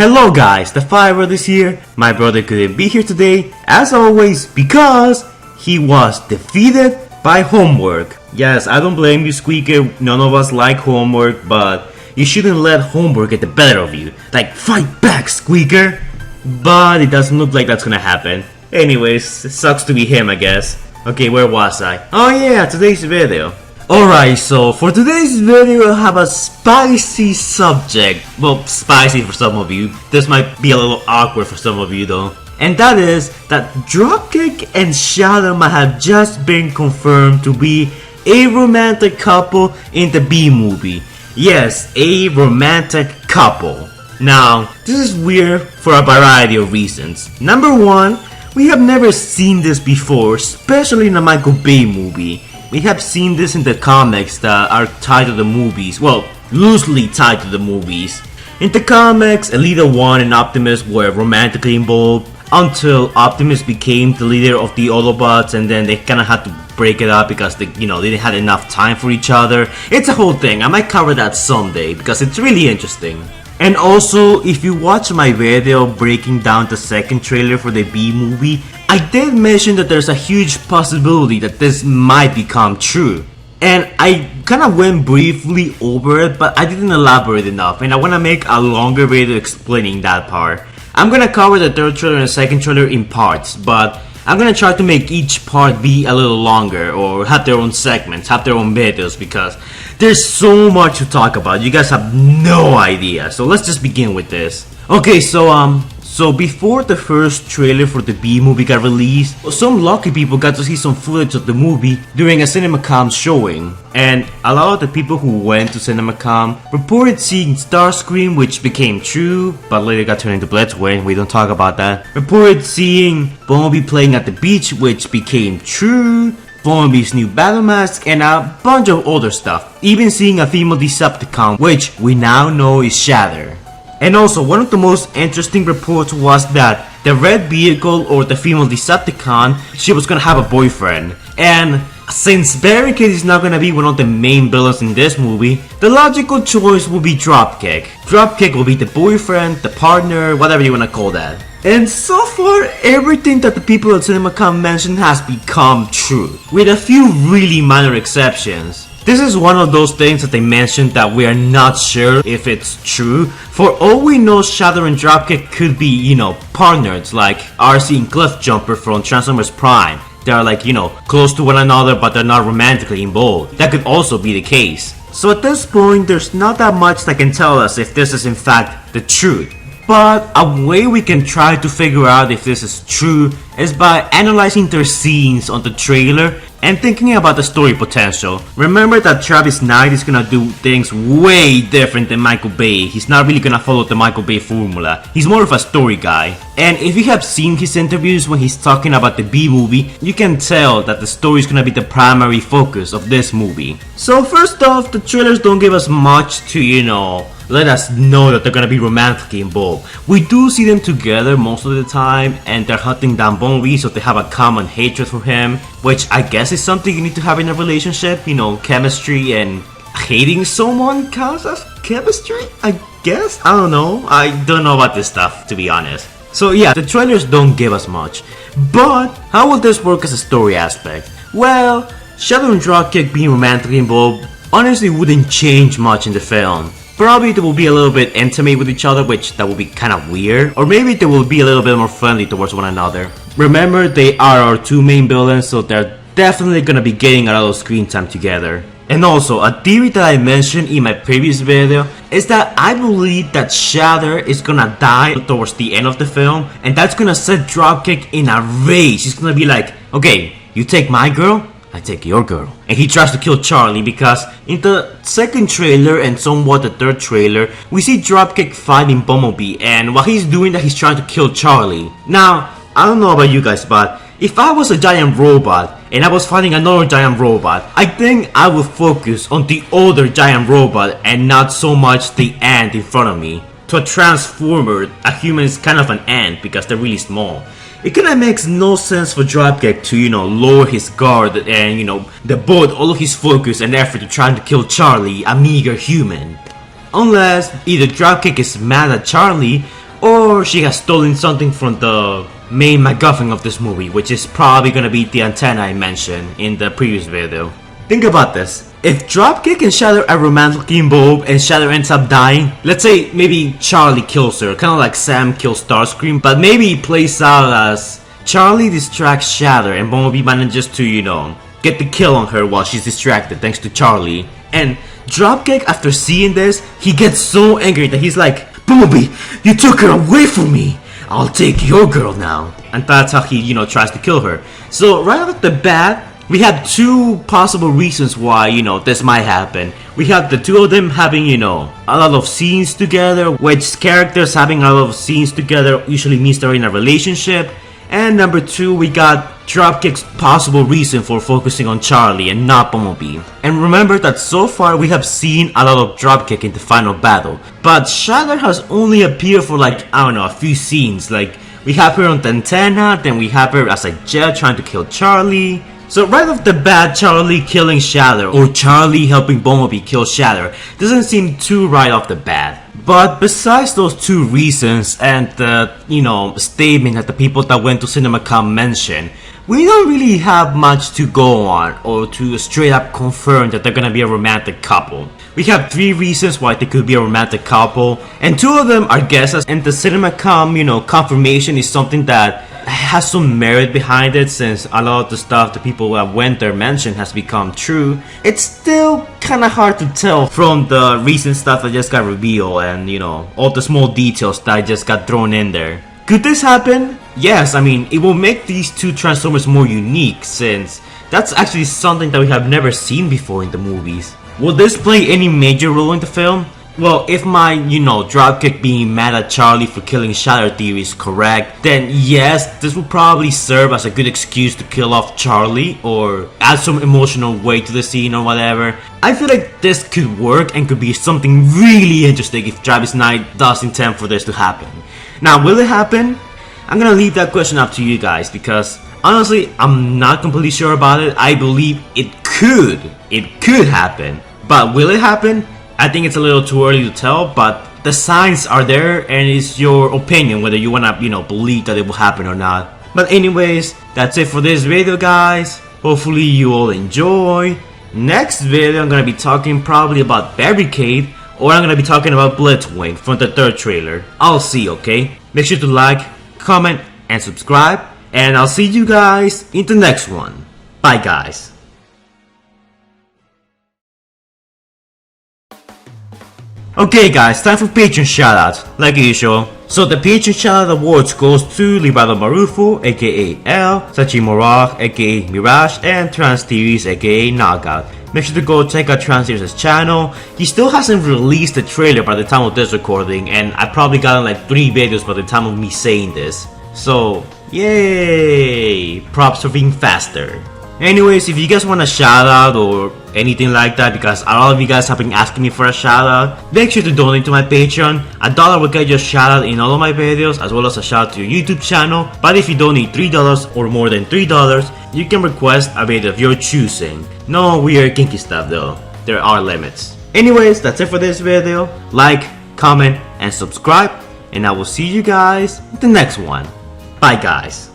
Hello guys, the Firebird is here. My brother couldn't be here today, as always, because he was defeated by homework. Yes, I don't blame you, Squeaker. None of us like homework, but you shouldn't let homework get the better of you. Like, fight back, Squeaker! But it doesn't look like that's gonna happen. Anyways, it sucks to be him, I guess. Okay, where was I? Oh yeah, today's video. Alright, so for today's video I have a spicy subject. Well, spicy for some of you. This might be a little awkward for some of you though. And that is that Dropkick and Shatter might have just been confirmed to be a romantic couple in the B movie. Yes, a romantic couple. Now, this is weird for a variety of reasons. Number one, we have never seen this before, especially in a Michael Bay movie. We have seen this in the comics that are tied to the movies, well, loosely tied to the movies. In the comics, Elita 1 and Optimus were romantically involved until Optimus became the leader of the Autobots, and then they kinda had to break it up because they didn't have enough time for each other. It's a whole thing. I might cover that someday because it's really interesting. And also, if you watch my video breaking down the second trailer for the B movie, I did mention that there's a huge possibility that this might become true. And I kinda went briefly over it, but I didn't elaborate enough, and I wanna make a longer video explaining that part. I'm gonna cover the third trailer and the second trailer in parts, but I'm gonna try to make each part be a little longer or have their own segments, have their own videos, because there's so much to talk about. You guys have no idea. So let's just begin with this. Okay, so before the first trailer for the B movie got released, some lucky people got to see some footage of the movie during a CinemaCon showing. And a lot of the people who went to CinemaCon reported seeing Starscream, which became true, but later got turned into Blitzwing, we don't talk about that. Reported seeing Bumblebee playing at the beach, which became true. Bumblebee's new battle mask, and a bunch of other stuff. Even seeing a female Decepticon, which we now know is Shatter. And also, one of the most interesting reports was that the red vehicle, or the female Decepticon, she was gonna have a boyfriend. And since Barricade is not gonna be one of the main villains in this movie, the logical choice will be Dropkick. Dropkick will be the boyfriend, the partner, whatever you wanna call that. And so far, everything that the people at CinemaCon mentioned has become true, with a few really minor exceptions. This is one of those things that they mentioned that we are not sure if it's true. For all we know, Shatter and Dropkick could be, partners like RC and Cliffjumper from Transformers Prime. They're like, close to one another, but they're not romantically involved. That could also be the case. So at this point, there's not that much that can tell us if this is in fact the truth. But a way we can try to figure out if this is true is by analyzing their scenes on the trailer and thinking about the story potential. Remember that Travis Knight is gonna do things way different than Michael Bay. He's not really gonna follow the Michael Bay formula. He's more of a story guy. And if you have seen his interviews when he's talking about the B movie, you can tell that the story is gonna be the primary focus of this movie. So first off, the trailers don't give us much to, let us know that they're gonna be romantically involved. We do see them together most of the time, and they're hunting down Bumblebee, so they have a common hatred for him, which I guess is something you need to have in a relationship. Chemistry, and hating someone counts as chemistry, I guess? I don't know. I don't know about this stuff, to be honest. So yeah, the trailers don't give us much. But how will this work as a story aspect? Well, Shadow and Dropkick being romantically involved honestly wouldn't change much in the film. Probably they will be a little bit intimate with each other, which that will be kind of weird. Or maybe they will be a little bit more friendly towards one another. Remember, they are our two main villains, so they're definitely gonna be getting a lot of screen time together. And also, a theory that I mentioned in my previous video is that I believe that Shatter is gonna die towards the end of the film, and that's gonna set Dropkick in a rage. He's gonna be like, okay, you take my girl, I take your girl. And he tries to kill Charlie because in the second trailer and somewhat the third trailer, we see Dropkick fighting Bumblebee, and while he's doing that, he's trying to kill Charlie. Now, I don't know about you guys, but if I was a giant robot and I was fighting another giant robot, I think I would focus on the other giant robot and not so much the ant in front of me. To a transformer, a human is kind of an ant because they're really small. It kinda makes no sense for Dropkick to, lower his guard and, devote all of his focus and effort to trying to kill Charlie, a meager human. Unless either Dropkick is mad at Charlie, or she has stolen something from the main MacGuffin of this movie, which is probably gonna be the antenna I mentioned in the previous video. Think about this. If Dropkick and Shatter are romantically involved and Shatter ends up dying, let's say maybe Charlie kills her, kinda like Sam kills Starscream, but maybe it plays out as Charlie distracts Shatter and Bumblebee manages to, you know, get the kill on her while she's distracted thanks to Charlie. And Dropkick, after seeing this, he gets so angry that he's like, Bumblebee, you took her away from me! I'll take your girl now. And that's how he, you know, tries to kill her. So right off the bat, we have two possible reasons why, you know, this might happen. We have the two of them having, you know, a lot of scenes together, which characters having a lot of scenes together usually means they're in a relationship. And number two, we got Dropkick's possible reason for focusing on Charlie and not Bumblebee. And remember that so far we have seen a lot of Dropkick in the final battle, but Shatter has only appeared for like, I don't know, a few scenes. Like, we have her on the antenna, then we have her as a jet trying to kill Charlie. So right off the bat, Charlie killing Shatter or Charlie helping Bumblebee kill Shatter doesn't seem too right off the bat. But besides those two reasons and the, you know, statement that the people that went to CinemaCon mentioned, we don't really have much to go on or to straight up confirm that they're gonna be a romantic couple. We have three reasons why they could be a romantic couple, and two of them are guesses, and the CinemaCon, you know, confirmation is something that has some merit behind it, since a lot of the stuff the people that went there mentioned has become true. It's still kinda hard to tell from the recent stuff that just got revealed and, you know, all the small details that just got thrown in there. Could this happen? Yes, I mean, it will make these two Transformers more unique, since that's actually something that we have never seen before in the movies. Will this play any major role in the film? Well, if my, you know, Dropkick being mad at Charlie for killing Shatter theory is correct, then yes, this will probably serve as a good excuse to kill off Charlie or add some emotional weight to the scene or whatever. I feel like this could work and could be something really interesting if Travis Knight does intend for this to happen. Now, will it happen? I'm gonna leave that question up to you guys, because honestly, I'm not completely sure about it. I believe it could happen, but will it happen? I think it's a little too early to tell, but the signs are there and it's your opinion whether you wanna, you know, believe that it will happen or not. But anyways, that's it for this video, guys. Hopefully you all enjoy. Next video I'm gonna be talking probably about Barricade, or I'm gonna be talking about Blitzwing from the third trailer. I'll see, okay? Make sure to like, comment, and subscribe, and I'll see you guys in the next one. Bye, guys. Okay guys, time for Patron shoutouts, like usual. So the Patron shoutout awards goes to Librado Marufo, aka L, Sachi Morag, aka Mirage, and Trans TVs, aka Knockout. Make sure to go check out Trans TVs' channel. He still hasn't released the trailer by the time of this recording, and I probably gotten like 3 videos by the time of me saying this. So, yay! Props for being faster. Anyways, if you guys want a shout out or anything like that, because a lot of you guys have been asking me for a shout out, make sure to donate to my Patreon. $1 will get you a shout out in all of my videos, as well as a shout out to your YouTube channel. But if you donate $3 or more than $3, you can request a video of your choosing. No weird kinky stuff though, there are limits. Anyways, that's it for this video. Like, comment, and subscribe, and I will see you guys in the next one. Bye guys.